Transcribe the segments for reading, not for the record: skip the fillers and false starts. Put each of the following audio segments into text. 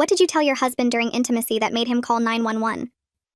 What did you tell your husband during intimacy that made him call 911?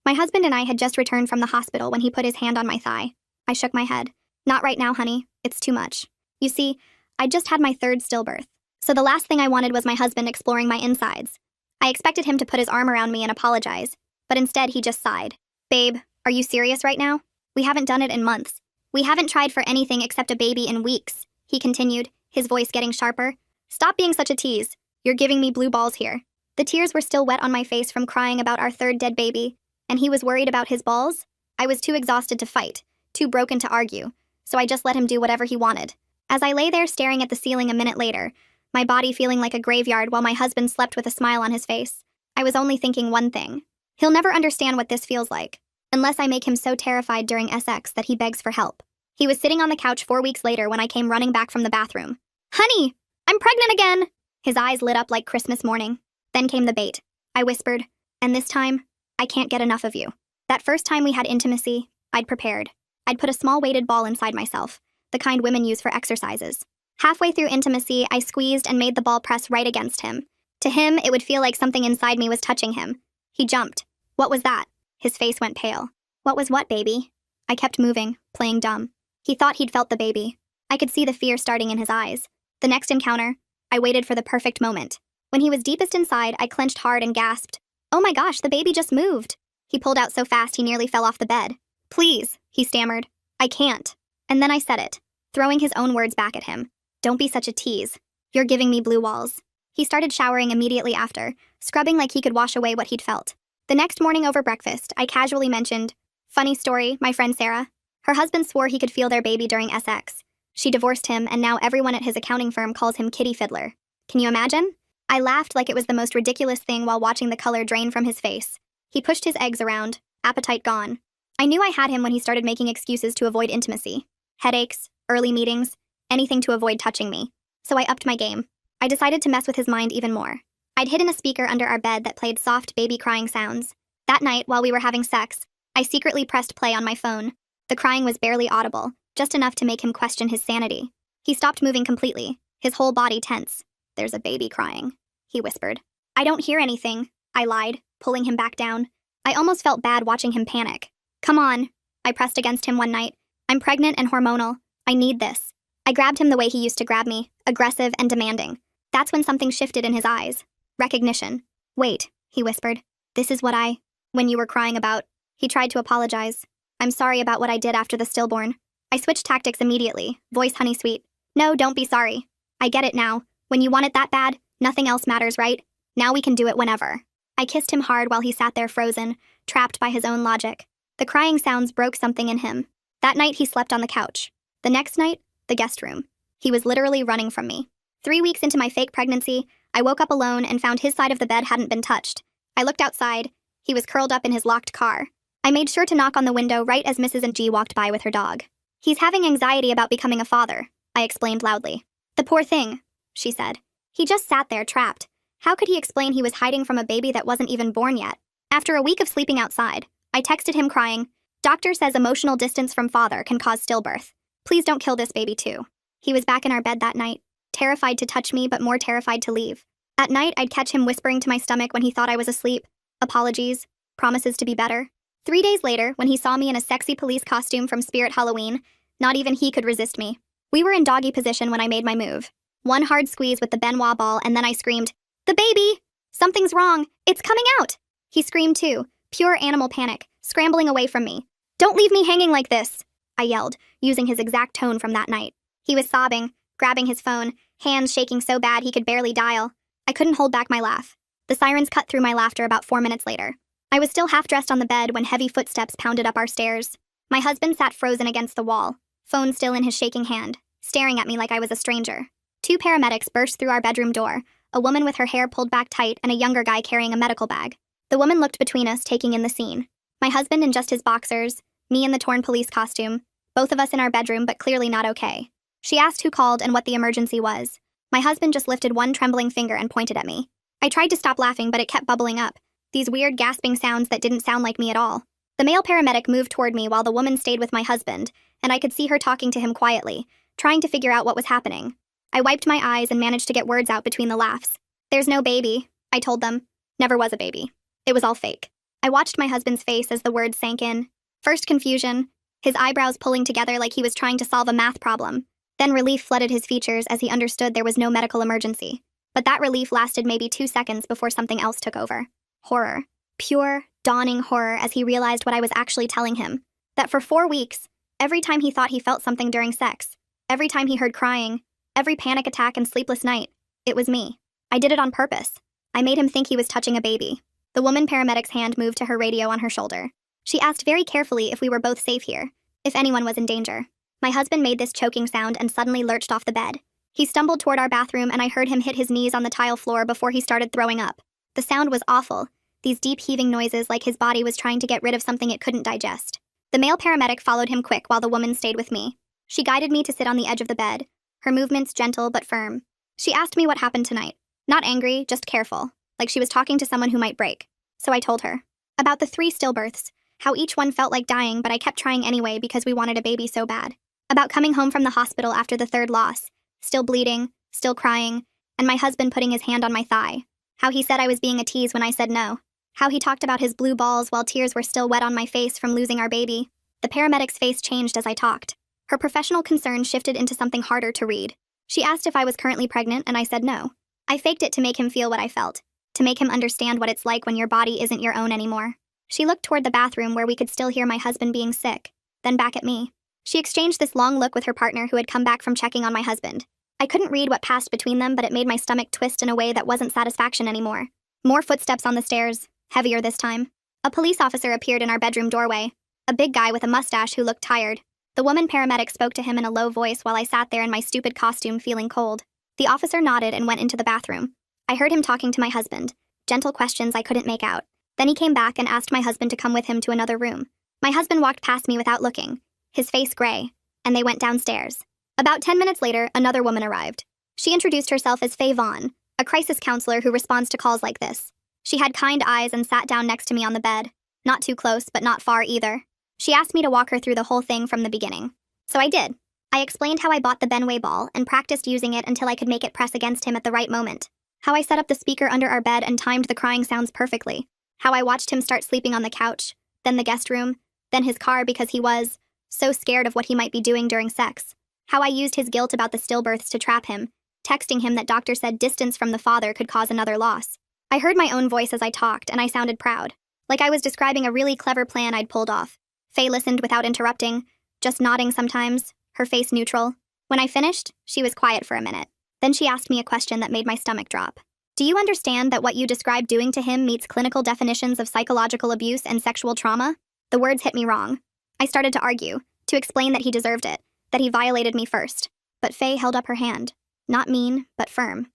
My husband and I had just returned from the hospital when he put his hand on my thigh. I shook my head. Not right now, honey. It's too much. You see, I'd just had my third stillbirth, so the last thing I wanted was my husband exploring my insides. I expected him to put his arm around me and apologize, but instead he just sighed. Babe, are you serious right now? We haven't done it in months. We haven't tried for anything except a baby in weeks, he continued, his voice getting sharper. Stop being such a tease. You're giving me blue balls here. The tears were still wet on my face from crying about our third dead baby, and he was worried about his balls? I was too exhausted to fight, too broken to argue, so I just let him do whatever he wanted. As I lay there staring at the ceiling a minute later, my body feeling like a graveyard while my husband slept with a smile on his face, I was only thinking one thing. He'll never understand what this feels like, unless I make him so terrified during sex that he begs for help. He was sitting on the couch 4 weeks later when I came running back from the bathroom. Honey, I'm pregnant again! His eyes lit up like Christmas morning. Then came the bait. I whispered, and this time, I can't get enough of you. That first time we had intimacy, I'd prepared. I'd put a small weighted ball inside myself, the kind women use for exercises. Halfway through intimacy, I squeezed and made the ball press right against him. To him, it would feel like something inside me was touching him. He jumped. What was that? His face went pale. What was what, baby? I kept moving, playing dumb. He thought he'd felt the baby. I could see the fear starting in his eyes. The next encounter, I waited for the perfect moment. When he was deepest inside, I clenched hard and gasped. Oh my gosh, the baby just moved. He pulled out so fast he nearly fell off the bed. Please, he stammered. I can't. And then I said it, throwing his own words back at him. Don't be such a tease. You're giving me blue walls. He started showering immediately after, scrubbing like he could wash away what he'd felt. The next morning over breakfast, I casually mentioned, funny story, my friend Sarah. Her husband swore he could feel their baby during sex. She divorced him, and now everyone at his accounting firm calls him Kitty Fiddler. Can you imagine? I laughed like it was the most ridiculous thing while watching the color drain from his face. He pushed his eggs around, appetite gone. I knew I had him when he started making excuses to avoid intimacy. Headaches, early meetings, anything to avoid touching me. So I upped my game. I decided to mess with his mind even more. I'd hidden a speaker under our bed that played soft baby crying sounds. That night, while we were having sex, I secretly pressed play on my phone. The crying was barely audible, just enough to make him question his sanity. He stopped moving completely, his whole body tense. There's a baby crying, he whispered. I don't hear anything, I lied, pulling him back down. I almost felt bad watching him panic. Come on, I pressed against him one night. I'm pregnant and hormonal. I need this. I grabbed him the way he used to grab me, aggressive and demanding. That's when something shifted in his eyes. Recognition. Wait, he whispered. This is what when you were crying about. He tried to apologize. I'm sorry about what I did after the stillborn. I switched tactics immediately, voice honey sweet. No, don't be sorry. I get it now. When you want it that bad, nothing else matters, right? Now we can do it whenever. I kissed him hard while he sat there frozen, trapped by his own logic. The crying sounds broke something in him. That night he slept on the couch. The next night, the guest room. He was literally running from me. 3 weeks into my fake pregnancy, I woke up alone and found his side of the bed hadn't been touched. I looked outside. He was curled up in his locked car. I made sure to knock on the window right as Mrs. G walked by with her dog. He's having anxiety about becoming a father, I explained loudly. The poor thing, she said. He just sat there trapped. How could he explain he was hiding from a baby that wasn't even born yet? After a week of sleeping outside, I texted him crying, Doctor says emotional distance from father can cause stillbirth. Please don't kill this baby too. He was back in our bed that night, terrified to touch me but more terrified to leave. At night, I'd catch him whispering to my stomach when he thought I was asleep. Apologies, promises to be better. 3 days later, when he saw me in a sexy police costume from Spirit Halloween, not even he could resist me. We were in doggy position when I made my move. One hard squeeze with the Benoit ball and then I screamed, The baby! Something's wrong! It's coming out! He screamed too, pure animal panic, scrambling away from me. Don't leave me hanging like this! I yelled, using his exact tone from that night. He was sobbing, grabbing his phone, hands shaking so bad he could barely dial. I couldn't hold back my laugh. The sirens cut through my laughter about 4 minutes later. I was still half-dressed on the bed when heavy footsteps pounded up our stairs. My husband sat frozen against the wall, phone still in his shaking hand, staring at me like I was a stranger. 2 paramedics burst through our bedroom door, a woman with her hair pulled back tight and a younger guy carrying a medical bag. The woman looked between us, taking in the scene. My husband in just his boxers, me in the torn police costume, both of us in our bedroom but clearly not okay. She asked who called and what the emergency was. My husband just lifted one trembling finger and pointed at me. I tried to stop laughing, but it kept bubbling up. These weird gasping sounds that didn't sound like me at all. The male paramedic moved toward me while the woman stayed with my husband, and I could see her talking to him quietly, trying to figure out what was happening. I wiped my eyes and managed to get words out between the laughs. There's no baby, I told them. Never was a baby. It was all fake. I watched my husband's face as the words sank in. First confusion, his eyebrows pulling together like he was trying to solve a math problem. Then relief flooded his features as he understood there was no medical emergency. But that relief lasted maybe 2 seconds before something else took over. Horror. Pure, dawning horror as he realized what I was actually telling him. That for 4 weeks, every time he thought he felt something during sex, every time he heard crying, every panic attack and sleepless night, it was me. I did it on purpose. I made him think he was touching a baby. The woman paramedic's hand moved to her radio on her shoulder. She asked very carefully if we were both safe here, if anyone was in danger. My husband made this choking sound and suddenly lurched off the bed. He stumbled toward our bathroom and I heard him hit his knees on the tile floor before he started throwing up. The sound was awful, these deep heaving noises like his body was trying to get rid of something it couldn't digest. The male paramedic followed him quick while the woman stayed with me. She guided me to sit on the edge of the bed, her movements gentle but firm. She asked me what happened tonight. Not angry, just careful, like she was talking to someone who might break. So I told her. About the 3 stillbirths, how each one felt like dying but I kept trying anyway because we wanted a baby so bad. About coming home from the hospital after the 3rd loss, still bleeding, still crying, and my husband putting his hand on my thigh. How he said I was being a tease when I said no. How he talked about his blue balls while tears were still wet on my face from losing our baby. The paramedic's face changed as I talked. Her professional concern shifted into something harder to read. She asked if I was currently pregnant and I said no. I faked it to make him feel what I felt, to make him understand what it's like when your body isn't your own anymore. She looked toward the bathroom where we could still hear my husband being sick, then back at me. She exchanged this long look with her partner who had come back from checking on my husband. I couldn't read what passed between them, but it made my stomach twist in a way that wasn't satisfaction anymore. More footsteps on the stairs, heavier this time. A police officer appeared in our bedroom doorway, a big guy with a mustache who looked tired. The woman paramedic spoke to him in a low voice while I sat there in my stupid costume feeling cold. The officer nodded and went into the bathroom. I heard him talking to my husband, gentle questions I couldn't make out. Then he came back and asked my husband to come with him to another room. My husband walked past me without looking, his face gray, and they went downstairs. About 10 minutes later, another woman arrived. She introduced herself as Faye Vaughn, a crisis counselor who responds to calls like this. She had kind eyes and sat down next to me on the bed. Not too close, but not far either. She asked me to walk her through the whole thing from the beginning. So I did. I explained how I bought the Benway ball and practiced using it until I could make it press against him at the right moment. How I set up the speaker under our bed and timed the crying sounds perfectly. How I watched him start sleeping on the couch, then the guest room, then his car because he was so scared of what he might be doing during sex. How I used his guilt about the stillbirths to trap him, texting him that doctor said distance from the father could cause another loss. I heard my own voice as I talked, and I sounded proud, like I was describing a really clever plan I'd pulled off. Faye listened without interrupting, just nodding sometimes, her face neutral. When I finished, she was quiet for a minute. Then she asked me a question that made my stomach drop. Do you understand that what you described doing to him meets clinical definitions of psychological abuse and sexual trauma? The words hit me wrong. I started to argue, to explain that he deserved it, that he violated me first. But Faye held up her hand. Not mean, but firm.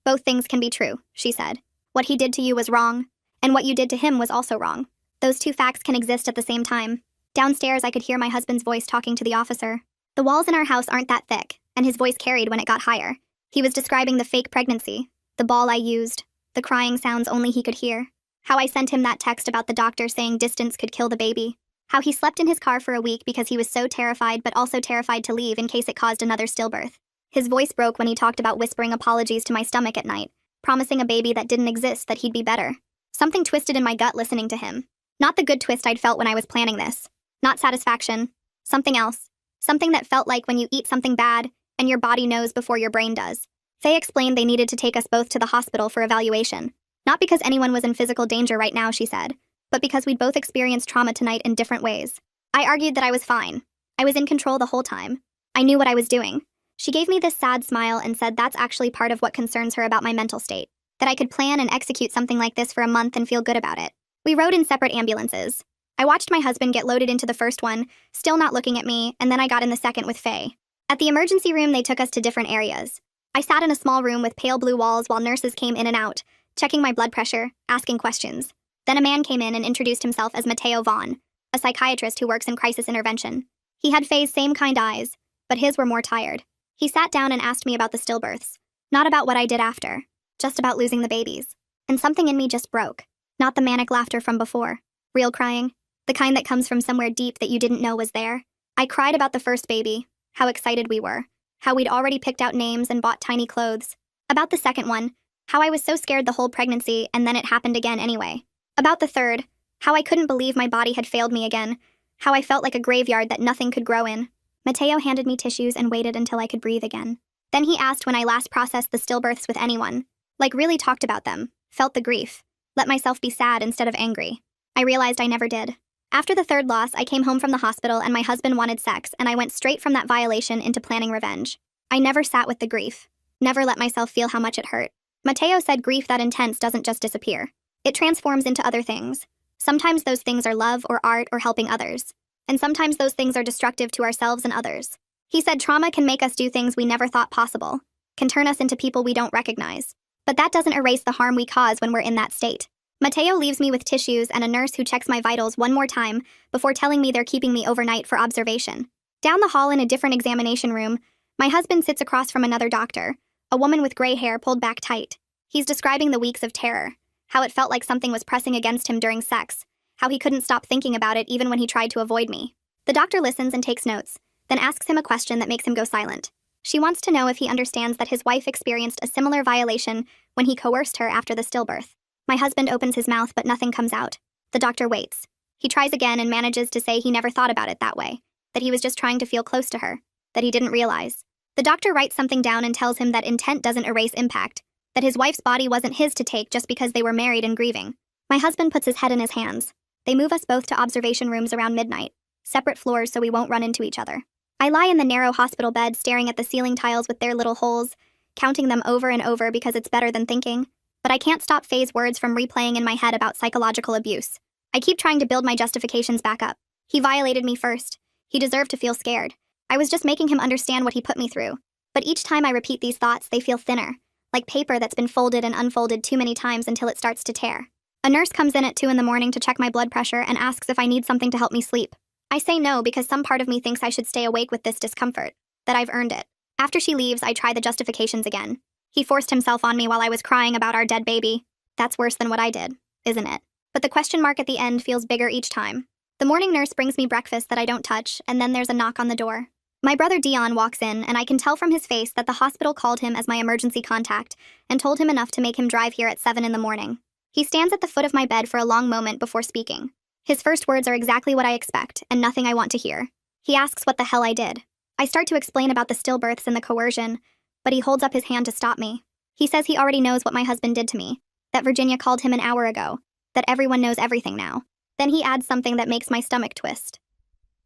Both things can be true, she said. What he did to you was wrong, and what you did to him was also wrong. Those 2 facts can exist at the same time. Downstairs, I could hear my husband's voice talking to the officer. The walls in our house aren't that thick, and his voice carried when it got higher. He was describing the fake pregnancy, the ball I used, the crying sounds only he could hear. How I sent him that text about the doctor saying distance could kill the baby. How he slept in his car for a week because he was so terrified but also terrified to leave in case it caused another stillbirth. His voice broke when he talked about whispering apologies to my stomach at night, promising a baby that didn't exist that he'd be better. Something twisted in my gut listening to him. Not the good twist I'd felt when I was planning this. Not satisfaction. Something else. Something that felt like when you eat something bad, and your body knows before your brain does. Faye explained they needed to take us both to the hospital for evaluation. Not because anyone was in physical danger right now, she said, but because we'd both experienced trauma tonight in different ways. I argued that I was fine. I was in control the whole time. I knew what I was doing. She gave me this sad smile and said that's actually part of what concerns her about my mental state. That I could plan and execute something like this for a month and feel good about it. We rode in separate ambulances. I watched my husband get loaded into the first one, still not looking at me, and then I got in the second with Faye. At the emergency room, they took us to different areas. I sat in a small room with pale blue walls while nurses came in and out, checking my blood pressure, asking questions. Then a man came in and introduced himself as Mateo Vaughn, a psychiatrist who works in crisis intervention. He had Faye's same kind eyes, but his were more tired. He sat down and asked me about the stillbirths. Not about what I did after, just about losing the babies. And something in me just broke. Not the manic laughter from before. Real crying. The kind that comes from somewhere deep that you didn't know was there. I cried about the first baby, how excited we were, how we'd already picked out names and bought tiny clothes. About the second one, How I was so scared the whole pregnancy and then it happened again anyway. About the third, how I couldn't believe my body had failed me again. How I felt like a graveyard that nothing could grow in. Mateo handed me tissues and waited until I could breathe again. Then he asked when I last processed the stillbirths with anyone. Like really talked about them, felt the grief, let myself be sad instead of angry. I realized I never did. After the third loss, I came home from the hospital and my husband wanted sex, and I went straight from that violation into planning revenge. I never sat with the grief. Never let myself feel how much it hurt. Mateo said grief that intense doesn't just disappear. It transforms into other things. Sometimes those things are love or art or helping others. And sometimes those things are destructive to ourselves and others. He said trauma can make us do things we never thought possible, can turn us into people we don't recognize. But that doesn't erase the harm we cause when we're in that state. Mateo leaves me with tissues and a nurse who checks my vitals one more time before telling me they're keeping me overnight for observation. Down the hall in a different examination room, my husband sits across from another doctor, a woman with gray hair pulled back tight. He's describing the weeks of terror, how it felt like something was pressing against him during sex, how he couldn't stop thinking about it even when he tried to avoid me. The doctor listens and takes notes, then asks him a question that makes him go silent. She wants to know if he understands that his wife experienced a similar violation when he coerced her after the stillbirth. My husband opens his mouth but nothing comes out. The doctor waits. He tries again and manages to say he never thought about it that way, that he was just trying to feel close to her, that he didn't realize. The doctor writes something down and tells him that intent doesn't erase impact, that his wife's body wasn't his to take just because they were married and grieving. My husband puts his head in his hands. They move us both to observation rooms around midnight, separate floors so we won't run into each other. I lie in the narrow hospital bed staring at the ceiling tiles with their little holes, counting them over and over because it's better than thinking. But I can't stop Faye's words from replaying in my head about psychological abuse. I keep trying to build my justifications back up. He violated me first. He deserved to feel scared. I was just making him understand what he put me through. But each time I repeat these thoughts, they feel thinner, like paper that's been folded and unfolded too many times until it starts to tear. A nurse comes in at 2 a.m. to check my blood pressure and asks if I need something to help me sleep. I say no because some part of me thinks I should stay awake with this discomfort, that I've earned it. After she leaves, I try the justifications again. He forced himself on me while I was crying about our dead baby. That's worse than what I did, isn't it? But the question mark at the end feels bigger each time. The morning nurse brings me breakfast that I don't touch, and then there's a knock on the door. My brother Dion walks in, and I can tell from his face that the hospital called him as my emergency contact and told him enough to make him drive here at 7 a.m. He stands at the foot of my bed for a long moment before speaking. His first words are exactly what I expect, and nothing I want to hear. He asks what the hell I did. I start to explain about the stillbirths and the coercion, but he holds up his hand to stop me. He says he already knows what my husband did to me, that Virginia called him an hour ago, that everyone knows everything now. Then he adds something that makes my stomach twist.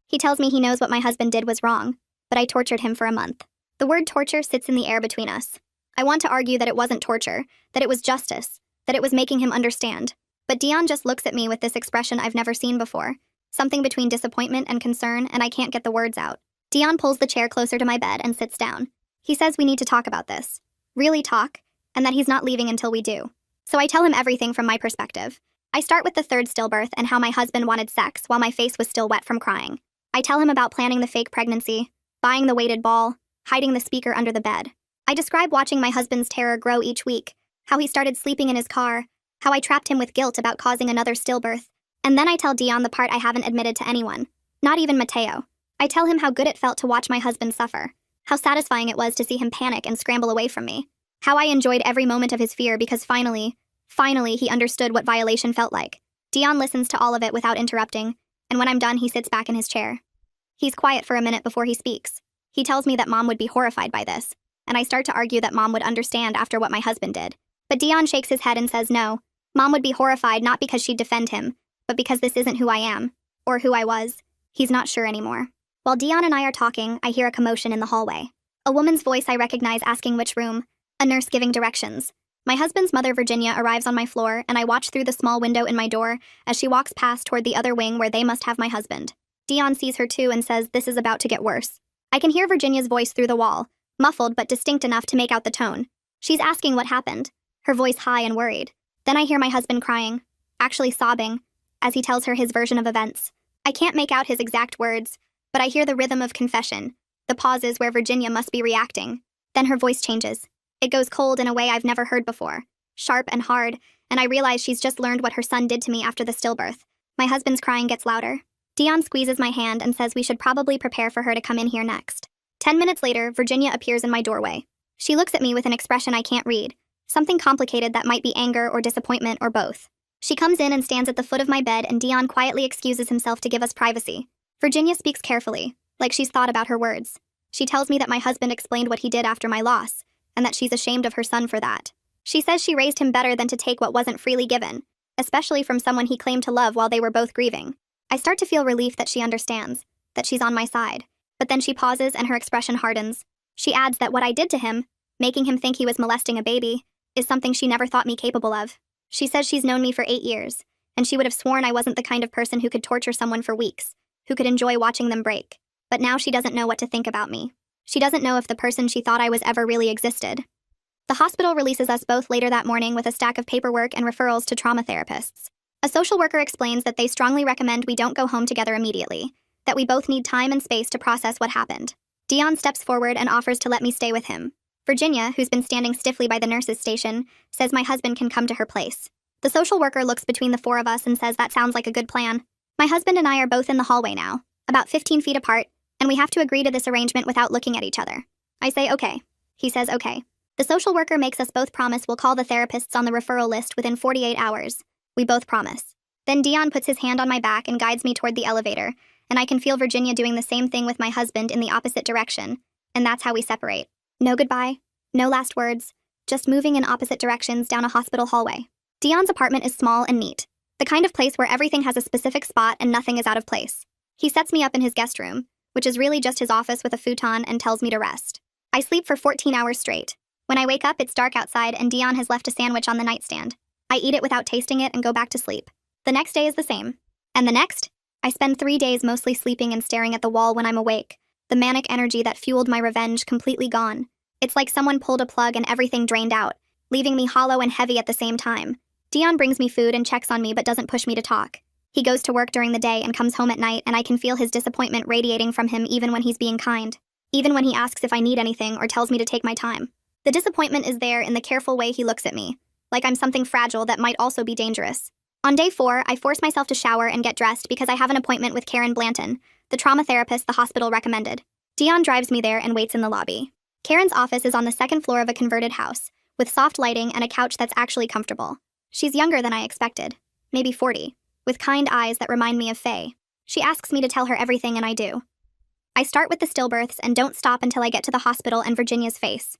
He tells me he knows what my husband did was wrong, but I tortured him for a month. The word torture sits in the air between us. I want to argue that it wasn't torture, that it was justice, that it was making him understand. But Dion just looks at me with this expression I've never seen before, something between disappointment and concern, and I can't get the words out. Dion pulls the chair closer to my bed and sits down. He says we need to talk about this. Really talk, and that he's not leaving until we do. So I tell him everything from my perspective. I start with the third stillbirth and how my husband wanted sex while my face was still wet from crying. I tell him about planning the fake pregnancy, buying the weighted ball, hiding the speaker under the bed. I describe watching my husband's terror grow each week, how he started sleeping in his car, how I trapped him with guilt about causing another stillbirth. And then I tell Dion the part I haven't admitted to anyone, not even Mateo. I tell him how good it felt to watch my husband suffer, how satisfying it was to see him panic and scramble away from me, how I enjoyed every moment of his fear because finally he understood what violation felt like. Dion listens to all of it without interrupting, and when I'm done, he sits back in his chair. He's quiet for a minute before he speaks. He tells me that Mom would be horrified by this, and I start to argue that Mom would understand after what my husband did. But Dion shakes his head and says no. Mom would be horrified not because she'd defend him, but because this isn't who I am, or who I was. He's not sure anymore. While Dion and I are talking, I hear a commotion in the hallway. A woman's voice I recognize asking which room, a nurse giving directions. My husband's mother, Virginia, arrives on my floor, and I watch through the small window in my door as she walks past toward the other wing where they must have my husband. Dion sees her too and says this is about to get worse. I can hear Virginia's voice through the wall, muffled but distinct enough to make out the tone. She's asking what happened, her voice high and worried. Then I hear my husband crying, actually sobbing, as he tells her his version of events. I can't make out his exact words, but I hear the rhythm of confession, the pauses where Virginia must be reacting. Then her voice changes. It goes cold in a way I've never heard before, sharp and hard, and I realize she's just learned what her son did to me after the stillbirth. My husband's crying gets louder. Dion squeezes my hand and says we should probably prepare for her to come in here next. 10 minutes later, Virginia appears in my doorway. She looks at me with an expression I can't read, Something complicated that might be anger or disappointment or both. She comes in and stands at the foot of my bed, and Dion quietly excuses himself to give us privacy. Virginia speaks carefully, like she's thought about her words. She tells me that my husband explained what he did after my loss, and that she's ashamed of her son for that. She says she raised him better than to take what wasn't freely given, especially from someone he claimed to love while they were both grieving. I start to feel relief that she understands, that she's on my side. But then she pauses and her expression hardens. She adds that what I did to him, making him think he was molesting a baby, is something she never thought me capable of. She says she's known me for 8 years, and she would have sworn I wasn't the kind of person who could torture someone for weeks, who could enjoy watching them break. But now she doesn't know what to think about me. She doesn't know if the person she thought I was ever really existed. The hospital releases us both later that morning with a stack of paperwork and referrals to trauma therapists. A social worker explains that they strongly recommend we don't go home together immediately, that we both need time and space to process what happened. Dion steps forward and offers to let me stay with him. Virginia, who's been standing stiffly by the nurse's station, says my husband can come to her place. The social worker looks between the 4 of us and says that sounds like a good plan. My husband and I are both in the hallway now, about 15 feet apart, and we have to agree to this arrangement without looking at each other. I say okay. He says okay. The social worker makes us both promise we'll call the therapists on the referral list within 48 hours. We both promise. Then Dion puts his hand on my back and guides me toward the elevator, and I can feel Virginia doing the same thing with my husband in the opposite direction, and that's how we separate. No goodbye, no last words, just moving in opposite directions down a hospital hallway. Dion's apartment is small and neat, the kind of place where everything has a specific spot and nothing is out of place. He sets me up in his guest room, which is really just his office with a futon, and tells me to rest. I sleep for 14 hours straight. When I wake up, it's dark outside and Dion has left a sandwich on the nightstand. I eat it without tasting it and go back to sleep. The next day is the same. And the next? I spend 3 days mostly sleeping and staring at the wall when I'm awake, the manic energy that fueled my revenge completely gone. It's like someone pulled a plug and everything drained out, leaving me hollow and heavy at the same time. Dion brings me food and checks on me but doesn't push me to talk. He goes to work during the day and comes home at night, and I can feel his disappointment radiating from him even when he's being kind. Even when he asks if I need anything or tells me to take my time. The disappointment is there in the careful way he looks at me, like I'm something fragile that might also be dangerous. On day 4, I force myself to shower and get dressed because I have an appointment with Karen Blanton, the trauma therapist the hospital recommended. Dion drives me there and waits in the lobby. Karen's office is on the 2nd floor of a converted house, with soft lighting and a couch that's actually comfortable. She's younger than I expected, maybe 40, with kind eyes that remind me of Faye. She asks me to tell her everything, and I do. I start with the stillbirths and don't stop until I get to the hospital and Virginia's face.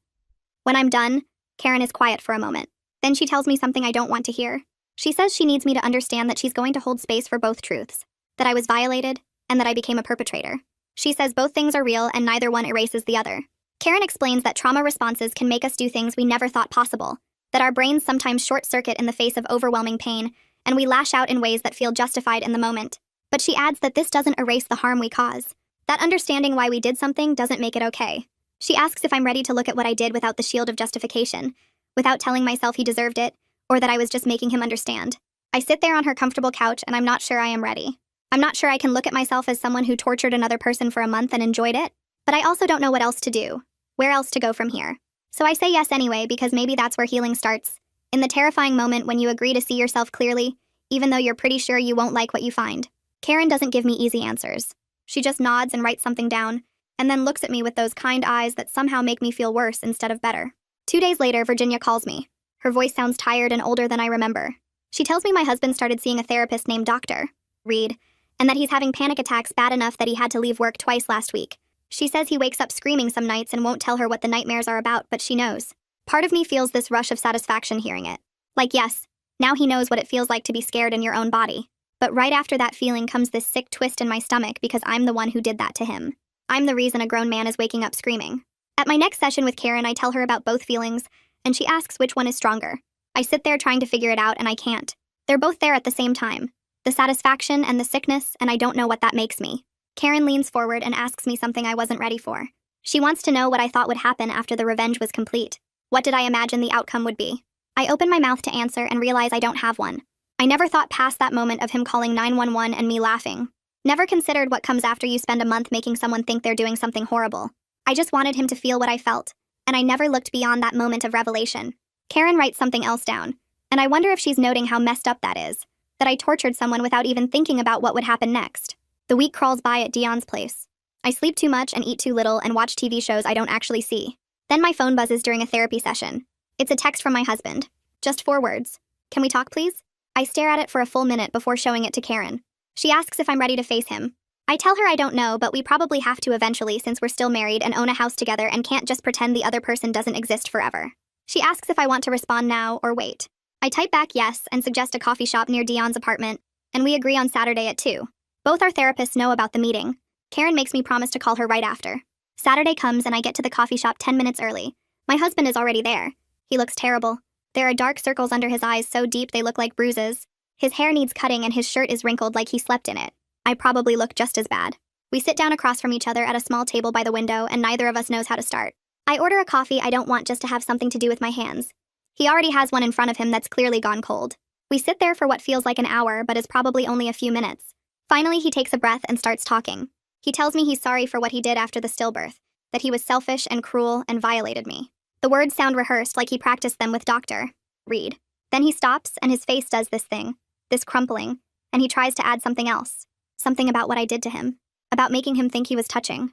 When I'm done, Karen is quiet for a moment. Then she tells me something I don't want to hear. She says she needs me to understand that she's going to hold space for both truths, that I was violated, and that I became a perpetrator. She says both things are real and neither one erases the other. Karen explains that trauma responses can make us do things we never thought possible, that our brains sometimes short-circuit in the face of overwhelming pain, and we lash out in ways that feel justified in the moment. But she adds that this doesn't erase the harm we cause, that understanding why we did something doesn't make it okay. She asks if I'm ready to look at what I did without the shield of justification, without telling myself he deserved it, or that I was just making him understand. I sit there on her comfortable couch and I'm not sure I am ready. I'm not sure I can look at myself as someone who tortured another person for a month and enjoyed it, but I also don't know what else to do, where else to go from here. So I say yes anyway because maybe that's where healing starts, in the terrifying moment when you agree to see yourself clearly, even though you're pretty sure you won't like what you find. Karen doesn't give me easy answers. She just nods and writes something down, and then looks at me with those kind eyes that somehow make me feel worse instead of better. 2 days later, Virginia calls me. Her voice sounds tired and older than I remember. She tells me my husband started seeing a therapist named Dr. Reed, and that he's having panic attacks bad enough that he had to leave work twice last week. She says he wakes up screaming some nights and won't tell her what the nightmares are about, but she knows. Part of me feels this rush of satisfaction hearing it. Like, yes, now he knows what it feels like to be scared in your own body. But right after that feeling comes this sick twist in my stomach because I'm the one who did that to him. I'm the reason a grown man is waking up screaming. At my next session with Karen, I tell her about both feelings, and she asks which one is stronger. I sit there trying to figure it out, and I can't. They're both there at the same time. The satisfaction and the sickness, and I don't know what that makes me. Karen leans forward and asks me something I wasn't ready for. She wants to know what I thought would happen after the revenge was complete. What did I imagine the outcome would be? I open my mouth to answer and realize I don't have one. I never thought past that moment of him calling 911 and me laughing. Never considered what comes after you spend a month making someone think they're doing something horrible. I just wanted him to feel what I felt, and I never looked beyond that moment of revelation. Karen writes something else down, and I wonder if she's noting how messed up that is, that I tortured someone without even thinking about what would happen next. The week crawls by at Dion's place. I sleep too much and eat too little and watch TV shows I don't actually see. Then my phone buzzes during a therapy session. It's a text from my husband. Just 4 words. Can we talk, please? I stare at it for a full minute before showing it to Karen. She asks if I'm ready to face him. I tell her I don't know, but we probably have to eventually since we're still married and own a house together and can't just pretend the other person doesn't exist forever. She asks if I want to respond now or wait. I type back yes and suggest a coffee shop near Dion's apartment, and we agree on Saturday at 2. Both our therapists know about the meeting. Karen makes me promise to call her right after. Saturday comes and I get to the coffee shop 10 minutes early. My husband is already there. He looks terrible. There are dark circles under his eyes so deep they look like bruises. His hair needs cutting and his shirt is wrinkled like he slept in it. I probably look just as bad. We sit down across from each other at a small table by the window and neither of us knows how to start. I order a coffee I don't want just to have something to do with my hands. He already has one in front of him that's clearly gone cold. We sit there for what feels like an hour but is probably only a few minutes. Finally, he takes a breath and starts talking. He tells me he's sorry for what he did after the stillbirth, that he was selfish and cruel and violated me. The words sound rehearsed like he practiced them with Dr. Reed. Then he stops and his face does this thing, this crumpling, and he tries to add something else. Something about what I did to him, about making him think he was touching.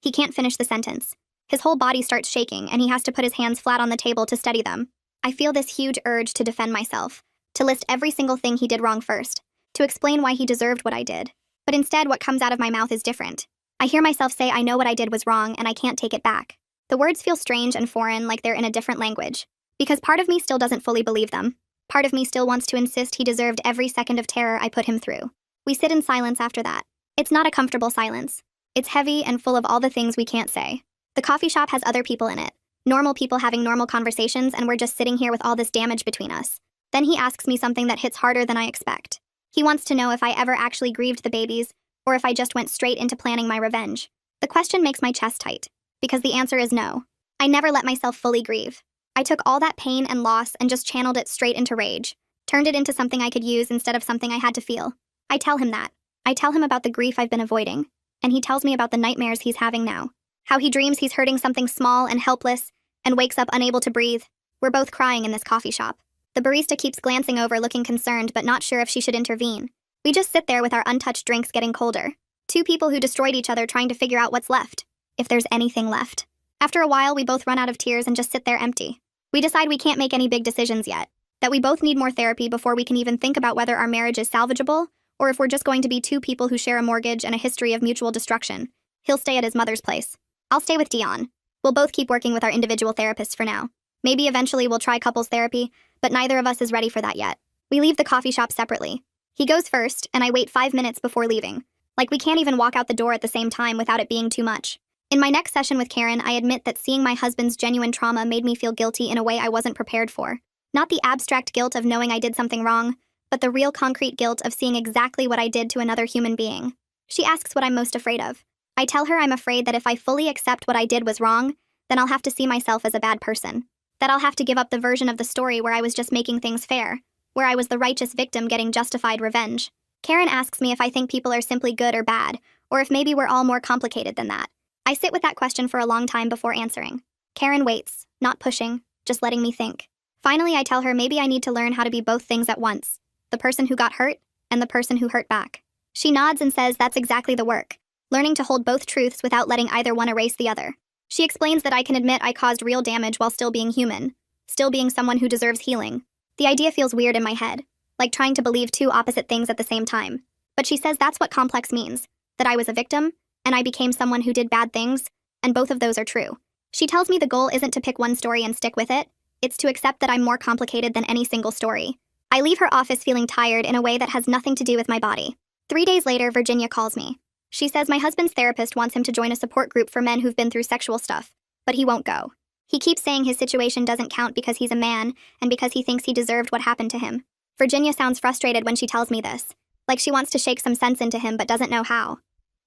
He can't finish the sentence. His whole body starts shaking and he has to put his hands flat on the table to steady them. I feel this huge urge to defend myself, to list every single thing he did wrong first, to explain why he deserved what I did. But instead, what comes out of my mouth is different. I hear myself say I know what I did was wrong and I can't take it back. The words feel strange and foreign, like they're in a different language. Because part of me still doesn't fully believe them. Part of me still wants to insist he deserved every second of terror I put him through. We sit in silence after that. It's not a comfortable silence. It's heavy and full of all the things we can't say. The coffee shop has other people in it. Normal people having normal conversations, and we're just sitting here with all this damage between us. Then he asks me something that hits harder than I expect. He wants to know if I ever actually grieved the babies, or if I just went straight into planning my revenge. The question makes my chest tight, because the answer is no. I never let myself fully grieve. I took all that pain and loss and just channeled it straight into rage, turned it into something I could use instead of something I had to feel. I tell him that. I tell him about the grief I've been avoiding, and he tells me about the nightmares he's having now. How he dreams he's hurting something small and helpless, and wakes up unable to breathe. We're both crying in this coffee shop. The barista keeps glancing over, looking concerned but not sure if she should intervene. We just sit there with our untouched drinks getting colder. 2 people who destroyed each other trying to figure out what's left. If there's anything left. After a while, we both run out of tears and just sit there empty. We decide we can't make any big decisions yet. That we both need more therapy before we can even think about whether our marriage is salvageable, or if we're just going to be 2 people who share a mortgage and a history of mutual destruction. He'll stay at his mother's place. I'll stay with Dion. We'll both keep working with our individual therapists for now. Maybe eventually we'll try couples therapy, but neither of us is ready for that yet. We leave the coffee shop separately. He goes first, and I wait 5 minutes before leaving. Like we can't even walk out the door at the same time without it being too much. In my next session with Karen, I admit that seeing my husband's genuine trauma made me feel guilty in a way I wasn't prepared for. Not the abstract guilt of knowing I did something wrong, but the real concrete guilt of seeing exactly what I did to another human being. She asks what I'm most afraid of. I tell her I'm afraid that if I fully accept what I did was wrong, then I'll have to see myself as a bad person. That I'll have to give up the version of the story where I was just making things fair, where I was the righteous victim getting justified revenge. Karen asks me if I think people are simply good or bad, or if maybe we're all more complicated than that. I sit with that question for a long time before answering. Karen waits, not pushing, just letting me think. Finally, I tell her maybe I need to learn how to be both things at once, the person who got hurt and the person who hurt back. She nods and says that's exactly the work, learning to hold both truths without letting either one erase the other. She explains that I can admit I caused real damage while still being human, still being someone who deserves healing. The idea feels weird in my head, like trying to believe 2 opposite things at the same time. But she says that's what complex means, that I was a victim, and I became someone who did bad things, and both of those are true. She tells me the goal isn't to pick one story and stick with it, it's to accept that I'm more complicated than any single story. I leave her office feeling tired in a way that has nothing to do with my body. 3 days later, Virginia calls me. She says my husband's therapist wants him to join a support group for men who've been through sexual stuff, but he won't go. He keeps saying his situation doesn't count because he's a man and because he thinks he deserved what happened to him. Virginia sounds frustrated when she tells me this, like she wants to shake some sense into him but doesn't know how.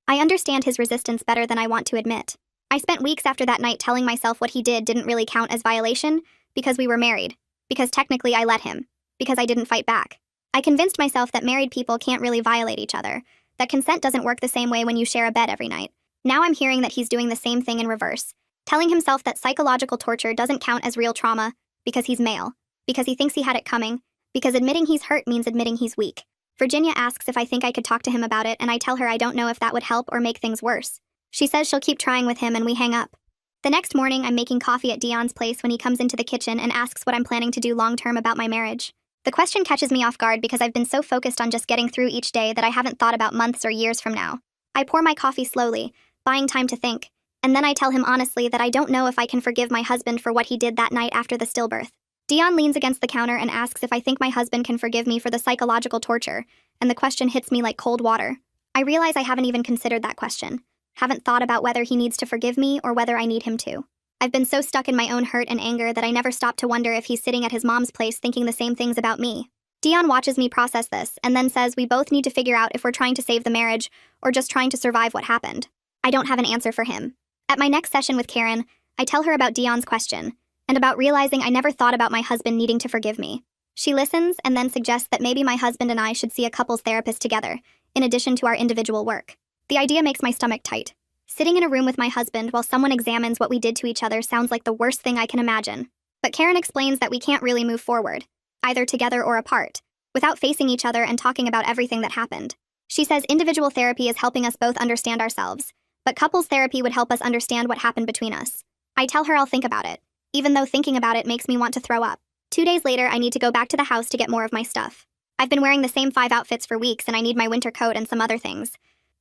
I understand his resistance better than I want to admit. I spent weeks after that night telling myself what he did didn't really count as violation because we were married, because technically I let him, because I didn't fight back. I convinced myself that married people can't really violate each other, that consent doesn't work the same way when you share a bed every night. Now I'm hearing that he's doing the same thing in reverse, telling himself that psychological torture doesn't count as real trauma because he's male, because he thinks he had it coming, because admitting he's hurt means admitting he's weak. Virginia asks if I think I could talk to him about it, and I tell her I don't know if that would help or make things worse. She says she'll keep trying with him, and we hang up. The next morning, I'm making coffee at Dion's place when he comes into the kitchen and asks what I'm planning to do long-term about my marriage. The question catches me off guard because I've been so focused on just getting through each day that I haven't thought about months or years from now. I pour my coffee slowly, buying time to think, and then I tell him honestly that I don't know if I can forgive my husband for what he did that night after the stillbirth. Dion leans against the counter and asks if I think my husband can forgive me for the psychological torture, and the question hits me like cold water. I realize I haven't even considered that question. Haven't thought about whether he needs to forgive me or whether I need him to. I've been so stuck in my own hurt and anger that I never stop to wonder if he's sitting at his mom's place thinking the same things about me. Dion watches me process this and then says we both need to figure out if we're trying to save the marriage or just trying to survive what happened. I don't have an answer for him. At my next session with Karen, I tell her about Dion's question and about realizing I never thought about my husband needing to forgive me. She listens and then suggests that maybe my husband and I should see a couples therapist together, in addition to our individual work. The idea makes my stomach tight. Sitting in a room with my husband while someone examines what we did to each other sounds like the worst thing I can imagine. But Karen explains that we can't really move forward, either together or apart, without facing each other and talking about everything that happened. She says individual therapy is helping us both understand ourselves, but couples therapy would help us understand what happened between us. I tell her I'll think about it, even though thinking about it makes me want to throw up. 2 days later, I need to go back to the house to get more of my stuff. I've been wearing the same 5 outfits for weeks and I need my winter coat and some other things.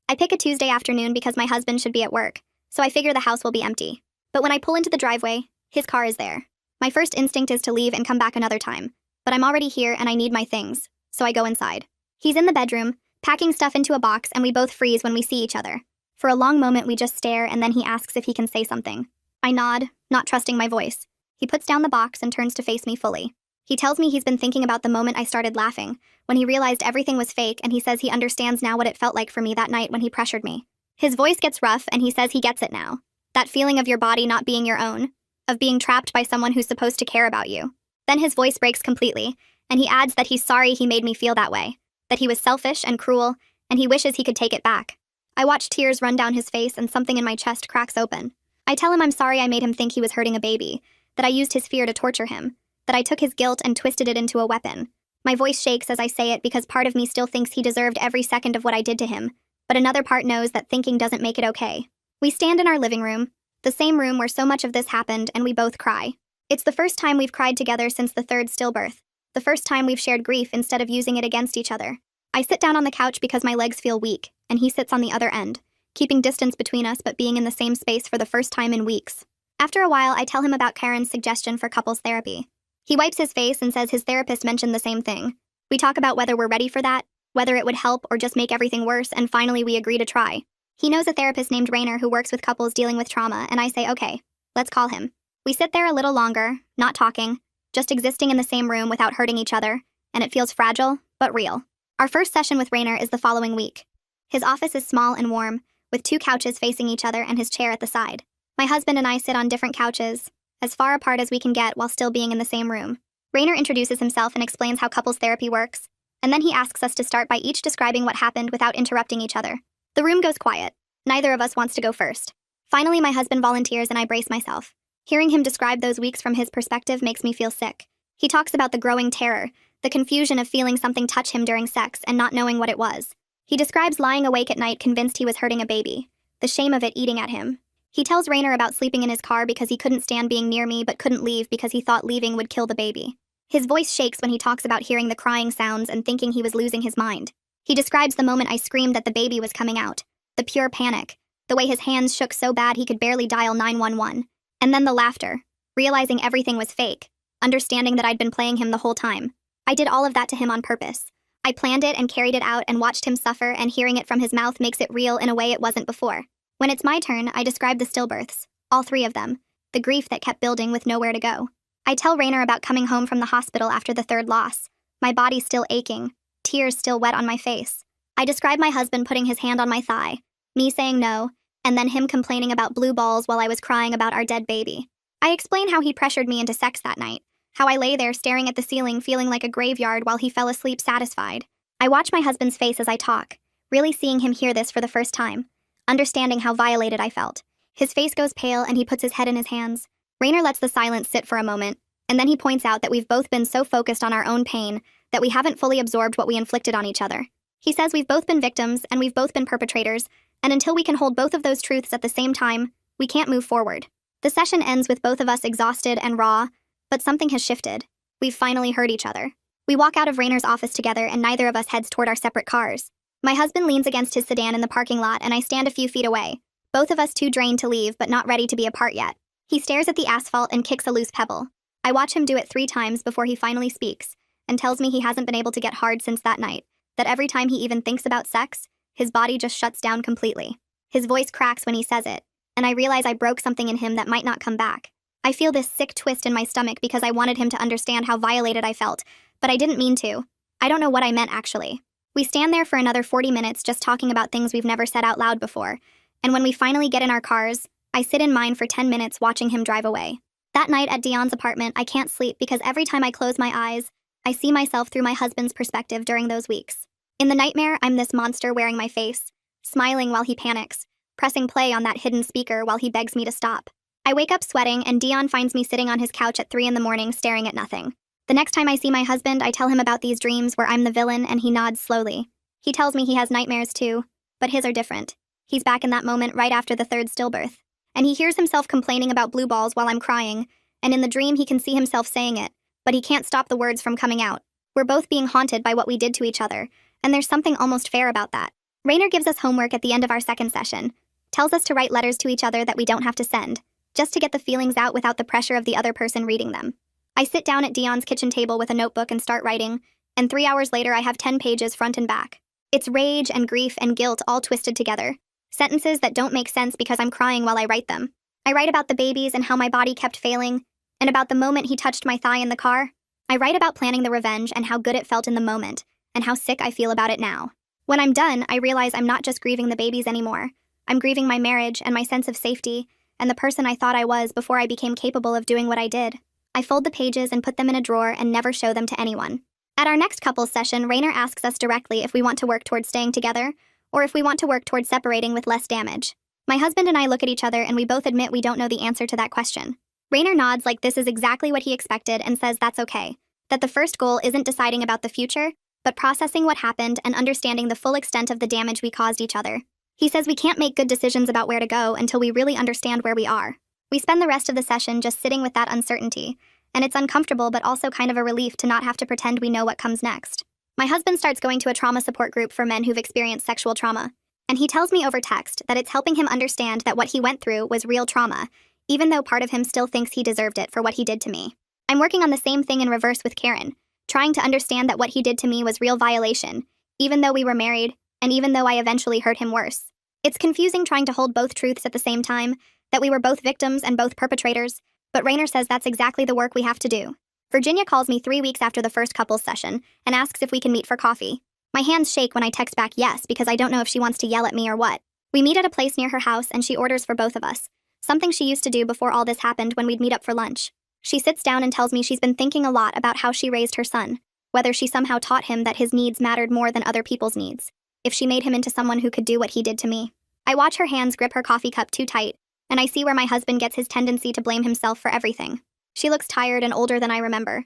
I pick a Tuesday afternoon because my husband should be at work, so I figure the house will be empty. But when I pull into the driveway, his car is there. My first instinct is to leave and come back another time, but I'm already here and I need my things, so I go inside. He's in the bedroom, packing stuff into a box, and we both freeze when we see each other. For a long moment, we just stare, and then he asks if he can say something. I nod, not trusting my voice. He puts down the box and turns to face me fully. He tells me he's been thinking about the moment I started laughing, when he realized everything was fake, and he says he understands now what it felt like for me that night when he pressured me. His voice gets rough, and he says he gets it now. That feeling of your body not being your own, of being trapped by someone who's supposed to care about you. Then his voice breaks completely, and he adds that he's sorry he made me feel that way, that he was selfish and cruel, and he wishes he could take it back. I watch tears run down his face and something in my chest cracks open. I tell him I'm sorry I made him think he was hurting a baby, that I used his fear to torture him, that I took his guilt and twisted it into a weapon. My voice shakes as I say it because part of me still thinks he deserved every second of what I did to him, but another part knows that thinking doesn't make it okay. We stand in our living room, the same room where so much of this happened, and we both cry. It's the first time we've cried together since the 3rd stillbirth, the first time we've shared grief instead of using it against each other. I sit down on the couch because my legs feel weak, and he sits on the other end, keeping distance between us but being in the same space for the first time in weeks. After a while, I tell him about Karen's suggestion for couples therapy. He wipes his face and says his therapist mentioned the same thing. We talk about whether we're ready for that, whether it would help or just make everything worse, and finally we agree to try. He knows a therapist named Rainer who works with couples dealing with trauma, and I say, okay, let's call him. We sit there a little longer, not talking, just existing in the same room without hurting each other, and it feels fragile, but real. Our first session with Rainer is the following week. His office is small and warm, with 2 couches facing each other and his chair at the side. My husband and I sit on different couches, as far apart as we can get while still being in the same room. Rainer introduces himself and explains how couples therapy works, and then he asks us to start by each describing what happened without interrupting each other. The room goes quiet. Neither of us wants to go first. Finally, my husband volunteers and I brace myself. Hearing him describe those weeks from his perspective makes me feel sick. He talks about the growing terror, the confusion of feeling something touch him during sex and not knowing what it was. He describes lying awake at night convinced he was hurting a baby, the shame of it eating at him. He tells Rainer about sleeping in his car because he couldn't stand being near me but couldn't leave because he thought leaving would kill the baby. His voice shakes when he talks about hearing the crying sounds and thinking he was losing his mind. He describes the moment I screamed that the baby was coming out, the pure panic, the way his hands shook so bad he could barely dial 911, and then the laughter, realizing everything was fake, understanding that I'd been playing him the whole time. I did all of that to him on purpose. I planned it and carried it out and watched him suffer, and hearing it from his mouth makes it real in a way it wasn't before. When it's my turn, I describe the stillbirths, all 3 of them, the grief that kept building with nowhere to go. I tell Rainer about coming home from the hospital after the 3rd loss, my body still aching, tears still wet on my face. I describe my husband putting his hand on my thigh, me saying no, and then him complaining about blue balls while I was crying about our dead baby. I explain how he pressured me into sex that night, how I lay there staring at the ceiling feeling like a graveyard while he fell asleep satisfied. I watch my husband's face as I talk, really seeing him hear this for the first time, understanding how violated I felt. His face goes pale and he puts his head in his hands. Rainer lets the silence sit for a moment, and then he points out that we've both been so focused on our own pain that we haven't fully absorbed what we inflicted on each other. He says we've both been victims and we've both been perpetrators, and until we can hold both of those truths at the same time, we can't move forward. The session ends with both of us exhausted and raw, but something has shifted. We've finally heard each other. We walk out of Rayner's office together and neither of us heads toward our separate cars. My husband leans against his sedan in the parking lot and I stand a few feet away, both of us too drained to leave but not ready to be apart yet. He stares at the asphalt and kicks a loose pebble. I watch him do it 3 times before he finally speaks and tells me he hasn't been able to get hard since that night, that every time he even thinks about sex, his body just shuts down completely. His voice cracks when he says it, and I realize I broke something in him that might not come back. I feel this sick twist in my stomach because I wanted him to understand how violated I felt, but I didn't mean to. I don't know what I meant actually. We stand there for another 40 minutes just talking about things we've never said out loud before, and when we finally get in our cars, I sit in mine for 10 minutes watching him drive away. That night at Dion's apartment, I can't sleep because every time I close my eyes, I see myself through my husband's perspective during those weeks. In the nightmare, I'm this monster wearing my face, smiling while he panics, pressing play on that hidden speaker while he begs me to stop. I wake up sweating and Dion finds me sitting on his couch at 3 in the morning staring at nothing. The next time I see my husband, I tell him about these dreams where I'm the villain and he nods slowly. He tells me he has nightmares too, but his are different. He's back in that moment right after the 3rd stillbirth. And he hears himself complaining about blue balls while I'm crying, and in the dream he can see himself saying it, but he can't stop the words from coming out. We're both being haunted by what we did to each other, and there's something almost fair about that. Rayner gives us homework at the end of our 2nd session, tells us to write letters to each other that we don't have to send, just to get the feelings out without the pressure of the other person reading them. I sit down at Dion's kitchen table with a notebook and start writing, and 3 hours later I have 10 pages front and back. It's rage and grief and guilt all twisted together. Sentences that don't make sense because I'm crying while I write them. I write about the babies and how my body kept failing, and about the moment he touched my thigh in the car. I write about planning the revenge and how good it felt in the moment, and how sick I feel about it now. When I'm done, I realize I'm not just grieving the babies anymore. I'm grieving my marriage and my sense of safety, and the person I thought I was before I became capable of doing what I did. I fold the pages and put them in a drawer and never show them to anyone. At our next couples session, Rayner asks us directly if we want to work towards staying together, or if we want to work towards separating with less damage. My husband and I look at each other and we both admit we don't know the answer to that question. Rayner nods like this is exactly what he expected and says that's okay, that the first goal isn't deciding about the future, but processing what happened and understanding the full extent of the damage we caused each other. He says we can't make good decisions about where to go until we really understand where we are. We spend the rest of the session just sitting with that uncertainty, and it's uncomfortable but also kind of a relief to not have to pretend we know what comes next. My husband starts going to a trauma support group for men who've experienced sexual trauma, and he tells me over text that it's helping him understand that what he went through was real trauma, even though part of him still thinks he deserved it for what he did to me. I'm working on the same thing in reverse with Karen, trying to understand that what he did to me was real violation, even though we were married, and even though I eventually hurt him worse. It's confusing trying to hold both truths at the same time, that we were both victims and both perpetrators, but Rayner says that's exactly the work we have to do. Virginia calls me 3 weeks after the first couples session and asks if we can meet for coffee. My hands shake when I text back yes because I don't know if she wants to yell at me or what. We meet at a place near her house and she orders for both of us, something she used to do before all this happened when we'd meet up for lunch. She sits down and tells me she's been thinking a lot about how she raised her son, whether she somehow taught him that his needs mattered more than other people's needs, if she made him into someone who could do what he did to me. I watch her hands grip her coffee cup too tight, and I see where my husband gets his tendency to blame himself for everything. She looks tired and older than I remember.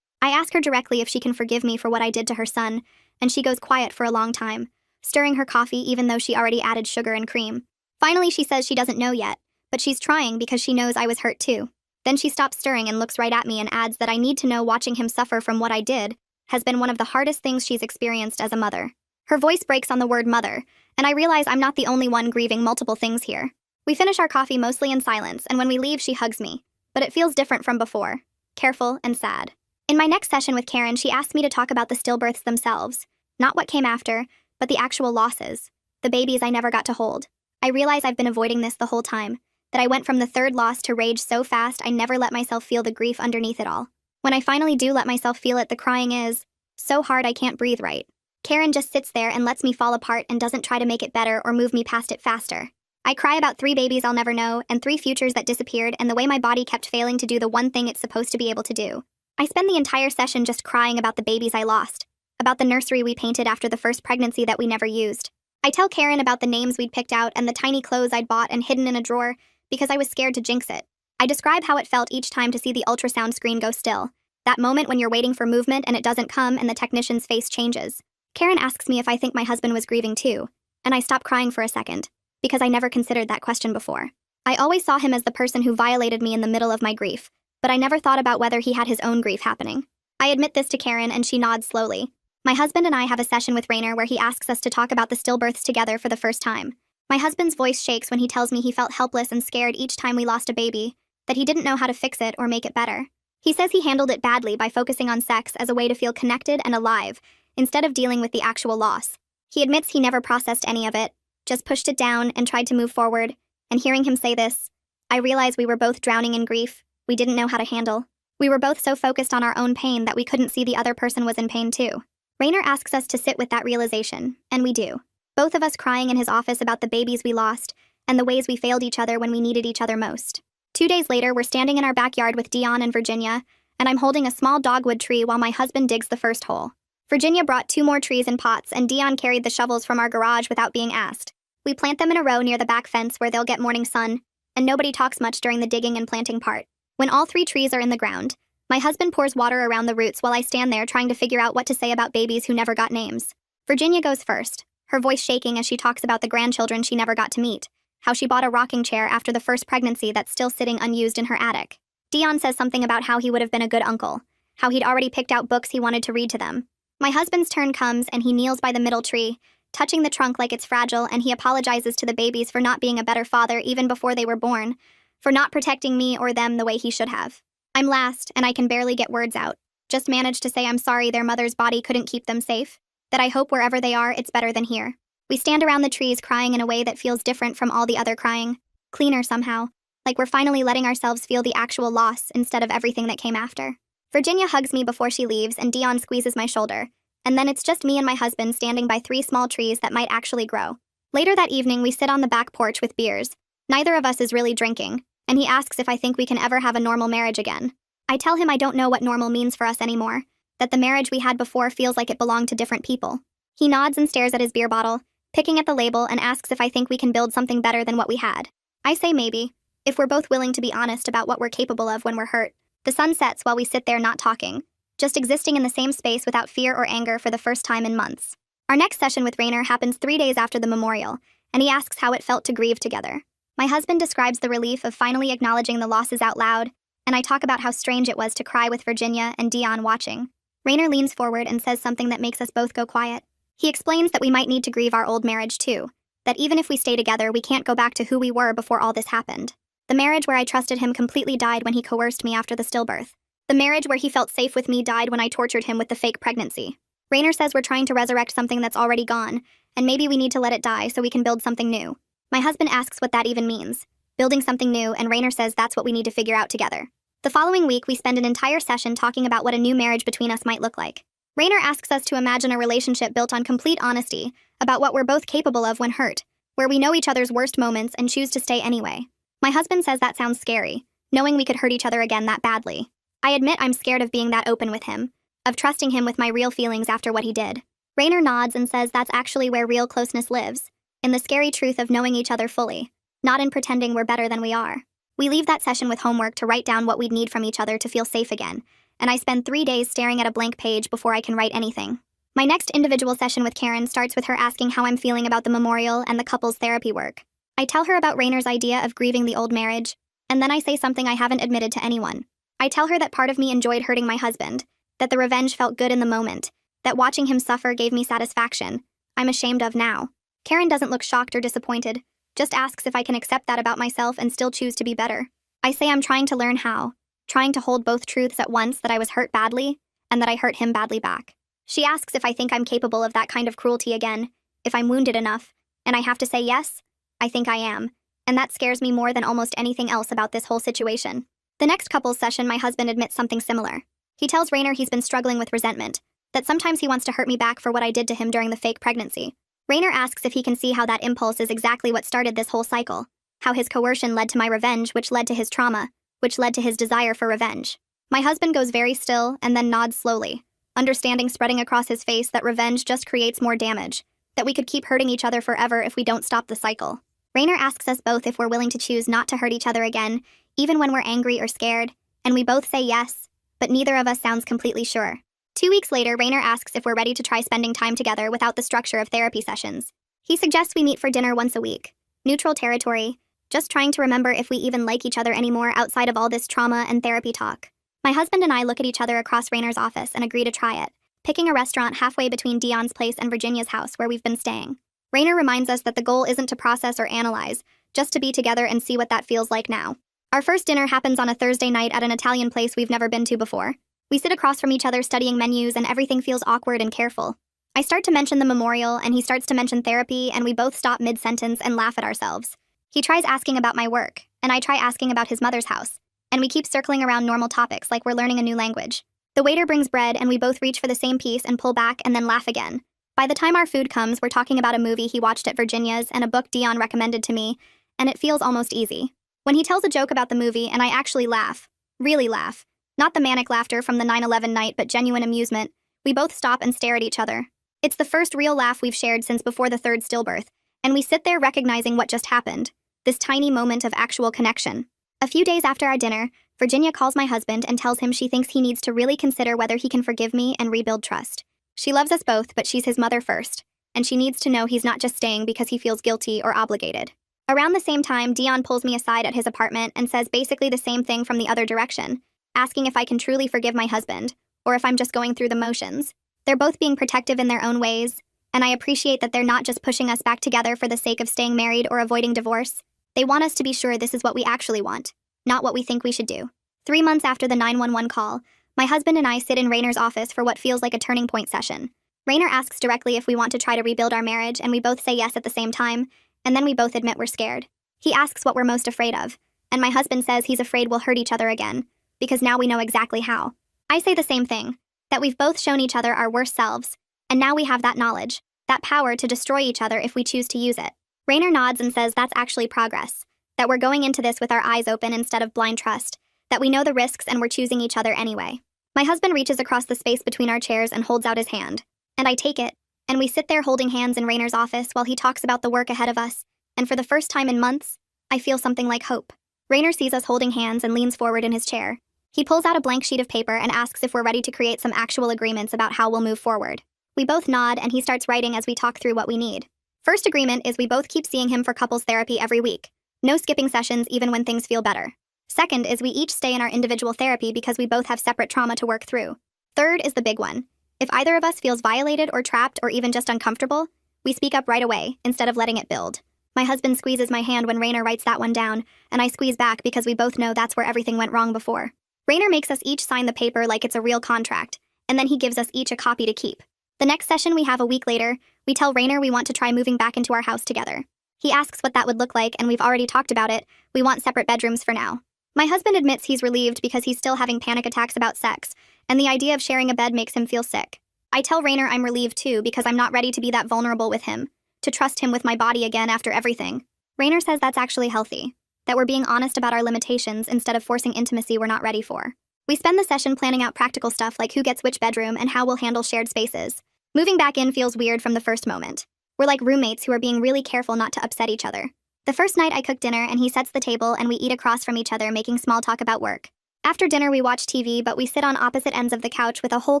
I ask her directly if she can forgive me for what I did to her son, and she goes quiet for a long time, stirring her coffee even though she already added sugar and cream. Finally, she says she doesn't know yet, but she's trying because she knows I was hurt too. Then she stops stirring and looks right at me and adds that I need to know watching him suffer from what I did has been one of the hardest things she's experienced as a mother. Her voice breaks on the word mother, and I realize I'm not the only one grieving multiple things here. We finish our coffee mostly in silence, and when we leave, she hugs me. But it feels different from before. Careful and sad. In my next session with Karen, she asked me to talk about the stillbirths themselves. Not what came after, but the actual losses. The babies I never got to hold. I realize I've been avoiding this the whole time. That I went from the 3rd loss to rage so fast I never let myself feel the grief underneath it all. When I finally do let myself feel it, the crying is so hard I can't breathe right. Karen just sits there and lets me fall apart and doesn't try to make it better or move me past it faster. I cry about 3 babies I'll never know and 3 futures that disappeared and the way my body kept failing to do the one thing it's supposed to be able to do. I spend the entire session just crying about the babies I lost, about the nursery we painted after the first pregnancy that we never used. I tell Karen about the names we'd picked out and the tiny clothes I'd bought and hidden in a drawer because I was scared to jinx it. I describe how it felt each time to see the ultrasound screen go still, that moment when you're waiting for movement and it doesn't come and the technician's face changes. Karen asks me if I think my husband was grieving too, and I stop crying for a second, because I never considered that question before. I always saw him as the person who violated me in the middle of my grief, but I never thought about whether he had his own grief happening. I admit this to Karen, and she nods slowly. My husband and I have a session with Rainer where he asks us to talk about the stillbirths together for the first time. My husband's voice shakes when he tells me he felt helpless and scared each time we lost a baby, that he didn't know how to fix it or make it better. He says he handled it badly by focusing on sex as a way to feel connected and alive, instead of dealing with the actual loss. He admits he never processed any of it, just pushed it down and tried to move forward, and hearing him say this, I realize we were both drowning in grief we didn't know how to handle. We were both so focused on our own pain that we couldn't see the other person was in pain too. Rainer asks us to sit with that realization, and we do. Both of us crying in his office about the babies we lost, and the ways we failed each other when we needed each other most. 2 days later, we're standing in our backyard with Dion and Virginia, and I'm holding a small dogwood tree while my husband digs the first hole. Virginia brought 2 more trees in pots, and Dion carried the shovels from our garage without being asked. We plant them in a row near the back fence where they'll get morning sun, and nobody talks much during the digging and planting part. When all 3 trees are in the ground, my husband pours water around the roots while I stand there trying to figure out what to say about babies who never got names. Virginia goes first, her voice shaking as she talks about the grandchildren she never got to meet, how she bought a rocking chair after the first pregnancy that's still sitting unused in her attic. Dion says something about how he would have been a good uncle, how he'd already picked out books he wanted to read to them. My husband's turn comes and he kneels by the middle tree, touching the trunk like it's fragile, and he apologizes to the babies for not being a better father even before they were born, for not protecting me or them the way he should have. I'm last, and I can barely get words out. Just manage to say I'm sorry their mother's body couldn't keep them safe, that I hope wherever they are, it's better than here. We stand around the trees crying in a way that feels different from all the other crying, cleaner somehow, like we're finally letting ourselves feel the actual loss instead of everything that came after. Virginia hugs me before she leaves, and Dion squeezes my shoulder, and then it's just me and my husband standing by 3 small trees that might actually grow. Later that evening, we sit on the back porch with beers. Neither of us is really drinking, and he asks if I think we can ever have a normal marriage again. I tell him I don't know what normal means for us anymore, that the marriage we had before feels like it belonged to different people. He nods and stares at his beer bottle, picking at the label, and asks if I think we can build something better than what we had. I say maybe, if we're both willing to be honest about what we're capable of when we're hurt. The sun sets while we sit there not talking, just existing in the same space without fear or anger for the first time in months. Our next session with Rainer happens 3 days after the memorial, and he asks how it felt to grieve together. My husband describes the relief of finally acknowledging the losses out loud, and I talk about how strange it was to cry with Virginia and Dion watching. Rainer leans forward and says something that makes us both go quiet. He explains that we might need to grieve our old marriage too, that even if we stay together, we can't go back to who we were before all this happened. The marriage where I trusted him completely died when he coerced me after the stillbirth. The marriage where he felt safe with me died when I tortured him with the fake pregnancy. Rainer says we're trying to resurrect something that's already gone, and maybe we need to let it die so we can build something new. My husband asks what that even means. Building something new, and Rainer says that's what we need to figure out together. The following week, we spend an entire session talking about what a new marriage between us might look like. Rainer asks us to imagine a relationship built on complete honesty about what we're both capable of when hurt, where we know each other's worst moments and choose to stay anyway. My husband says that sounds scary, knowing we could hurt each other again that badly. I admit I'm scared of being that open with him, of trusting him with my real feelings after what he did. Rainer nods and says that's actually where real closeness lives, in the scary truth of knowing each other fully, not in pretending we're better than we are. We leave that session with homework to write down what we'd need from each other to feel safe again, and I spend 3 days staring at a blank page before I can write anything. My next individual session with Karen starts with her asking how I'm feeling about the memorial and the couple's therapy work. I tell her about Rainer's idea of grieving the old marriage, and then I say something I haven't admitted to anyone. I tell her that part of me enjoyed hurting my husband, that the revenge felt good in the moment, that watching him suffer gave me satisfaction I'm ashamed of now. Karen doesn't look shocked or disappointed, just asks if I can accept that about myself and still choose to be better. I say I'm trying to learn how, trying to hold both truths at once, that I was hurt badly and that I hurt him badly back. She asks if I think I'm capable of that kind of cruelty again, if I'm wounded enough, and I have to say yes, I think I am, and that scares me more than almost anything else about this whole situation. The next couples session, my husband admits something similar. He tells Rainer he's been struggling with resentment, that sometimes he wants to hurt me back for what I did to him during the fake pregnancy. Rainer asks if he can see how that impulse is exactly what started this whole cycle, how his coercion led to my revenge, which led to his trauma, which led to his desire for revenge. My husband goes very still and then nods slowly, understanding spreading across his face that revenge just creates more damage, that we could keep hurting each other forever if we don't stop the cycle. Rainer asks us both if we're willing to choose not to hurt each other again, even when we're angry or scared, and we both say yes, but neither of us sounds completely sure. 2 weeks later, Rainer asks if we're ready to try spending time together without the structure of therapy sessions. He suggests we meet for dinner once a week. Neutral territory, just trying to remember if we even like each other anymore outside of all this trauma and therapy talk. My husband and I look at each other across Rainer's office and agree to try it, picking a restaurant halfway between Dion's place and Virginia's house where we've been staying. Rainer reminds us that the goal isn't to process or analyze, just to be together and see what that feels like now. Our first dinner happens on a Thursday night at an Italian place we've never been to before. We sit across from each other studying menus and everything feels awkward and careful. I start to mention the memorial and he starts to mention therapy and we both stop mid-sentence and laugh at ourselves. He tries asking about my work, and I try asking about his mother's house, and we keep circling around normal topics like we're learning a new language. The waiter brings bread and we both reach for the same piece and pull back and then laugh again. By the time our food comes, we're talking about a movie he watched at Virginia's and a book Dion recommended to me, and it feels almost easy. When he tells a joke about the movie and I actually laugh, really laugh, not the manic laughter from the 9/11 night but genuine amusement, we both stop and stare at each other. It's the first real laugh we've shared since before the third stillbirth, and we sit there recognizing what just happened, this tiny moment of actual connection. A few days after our dinner, Virginia calls my husband and tells him she thinks he needs to really consider whether he can forgive me and rebuild trust. She loves us both, but she's his mother first, and she needs to know he's not just staying because he feels guilty or obligated. Around the same time, Dion pulls me aside at his apartment and says basically the same thing from the other direction, asking if I can truly forgive my husband, or if I'm just going through the motions. They're both being protective in their own ways, and I appreciate that they're not just pushing us back together for the sake of staying married or avoiding divorce. They want us to be sure this is what we actually want, not what we think we should do. 3 months after the 911 call, my husband and I sit in Rainer's office for what feels like a turning point session. Rainer asks directly if we want to try to rebuild our marriage, and we both say yes at the same time, and then we both admit we're scared. He asks what we're most afraid of, and my husband says he's afraid we'll hurt each other again, because now we know exactly how. I say the same thing, that we've both shown each other our worst selves, and now we have that knowledge, that power to destroy each other if we choose to use it. Rainer nods and says that's actually progress, that we're going into this with our eyes open instead of blind trust, that we know the risks and we're choosing each other anyway. My husband reaches across the space between our chairs and holds out his hand, and I take it, and we sit there holding hands in Rainer's office while he talks about the work ahead of us, and for the first time in months, I feel something like hope. Rainer sees us holding hands and leans forward in his chair. He pulls out a blank sheet of paper and asks if we're ready to create some actual agreements about how we'll move forward. We both nod and he starts writing as we talk through what we need. First agreement is we both keep seeing him for couples therapy every week. No skipping sessions even when things feel better. Second is we each stay in our individual therapy because we both have separate trauma to work through. Third is the big one. If either of us feels violated or trapped or even just uncomfortable, we speak up right away instead of letting it build. My husband squeezes my hand when Rainer writes that one down, and I squeeze back because we both know that's where everything went wrong before. Rainer makes us each sign the paper like it's a real contract, and then he gives us each a copy to keep. The next session we have a week later, we tell Rainer we want to try moving back into our house together. He asks what that would look like, and we've already talked about it. We want separate bedrooms for now. My husband admits he's relieved because he's still having panic attacks about sex, and the idea of sharing a bed makes him feel sick. I tell Rainer I'm relieved too because I'm not ready to be that vulnerable with him, to trust him with my body again after everything. Rainer says that's actually healthy, that we're being honest about our limitations instead of forcing intimacy we're not ready for. We spend the session planning out practical stuff like who gets which bedroom and how we'll handle shared spaces. Moving back in feels weird from the first moment. We're like roommates who are being really careful not to upset each other. The first night I cook dinner and he sets the table and we eat across from each other making small talk about work. After dinner we watch TV but we sit on opposite ends of the couch with a whole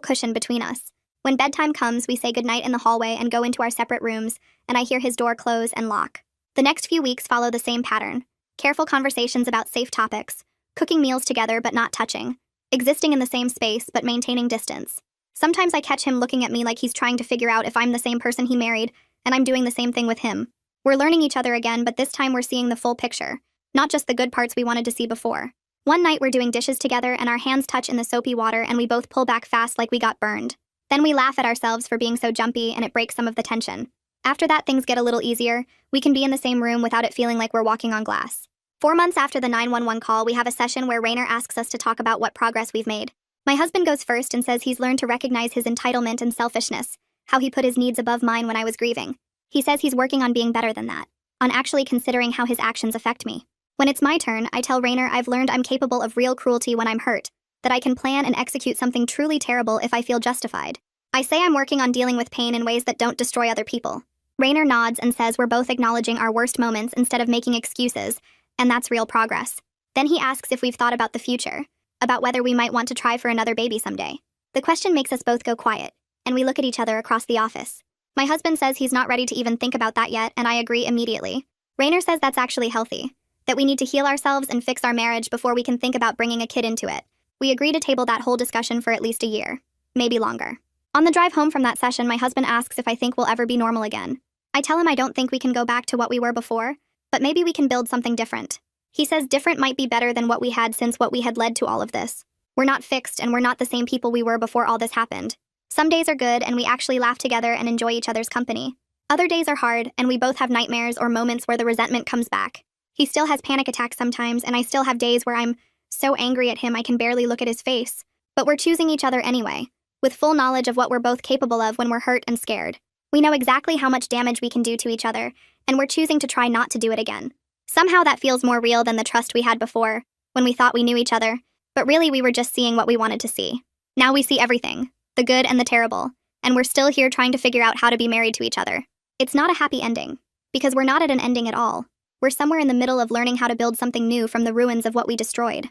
cushion between us. When bedtime comes we say goodnight in the hallway and go into our separate rooms, and I hear his door close and lock. The next few weeks follow the same pattern. Careful conversations about safe topics, cooking meals together but not touching, existing in the same space but maintaining distance. Sometimes I catch him looking at me like he's trying to figure out if I'm the same person he married, and I'm doing the same thing with him. We're learning each other again, but this time we're seeing the full picture, not just the good parts we wanted to see before. One night we're doing dishes together and our hands touch in the soapy water and we both pull back fast like we got burned. Then we laugh at ourselves for being so jumpy and it breaks some of the tension. After that, things get a little easier. We can be in the same room without it feeling like we're walking on glass. 4 months after the 911 call, we have a session where Rainer asks us to talk about what progress we've made. My husband goes first and says he's learned to recognize his entitlement and selfishness, how he put his needs above mine when I was grieving. He says he's working on being better than that, on actually considering how his actions affect me. When it's my turn, I tell Rainer I've learned I'm capable of real cruelty when I'm hurt, that I can plan and execute something truly terrible if I feel justified. I say I'm working on dealing with pain in ways that don't destroy other people. Rainer nods and says we're both acknowledging our worst moments instead of making excuses, and that's real progress. Then he asks if we've thought about the future, about whether we might want to try for another baby someday. The question makes us both go quiet, and we look at each other across the office. My husband says he's not ready to even think about that yet, and I agree immediately. Rainer says that's actually healthy, that we need to heal ourselves and fix our marriage before we can think about bringing a kid into it. We agree to table that whole discussion for at least a year, maybe longer. On the drive home from that session, my husband asks if I think we'll ever be normal again. I tell him I don't think we can go back to what we were before, but maybe we can build something different. He says different might be better than what we had since what we had led to all of this. We're not fixed and we're not the same people we were before all this happened. Some days are good and we actually laugh together and enjoy each other's company. Other days are hard and we both have nightmares or moments where the resentment comes back. He still has panic attacks sometimes and I still have days where I'm so angry at him I can barely look at his face. But we're choosing each other anyway, with full knowledge of what we're both capable of when we're hurt and scared. We know exactly how much damage we can do to each other, and we're choosing to try not to do it again. Somehow that feels more real than the trust we had before, when we thought we knew each other, but really we were just seeing what we wanted to see. Now we see everything, the good and the terrible, and we're still here trying to figure out how to be married to each other. It's not a happy ending, because we're not at an ending at all. We're somewhere in the middle of learning how to build something new from the ruins of what we destroyed.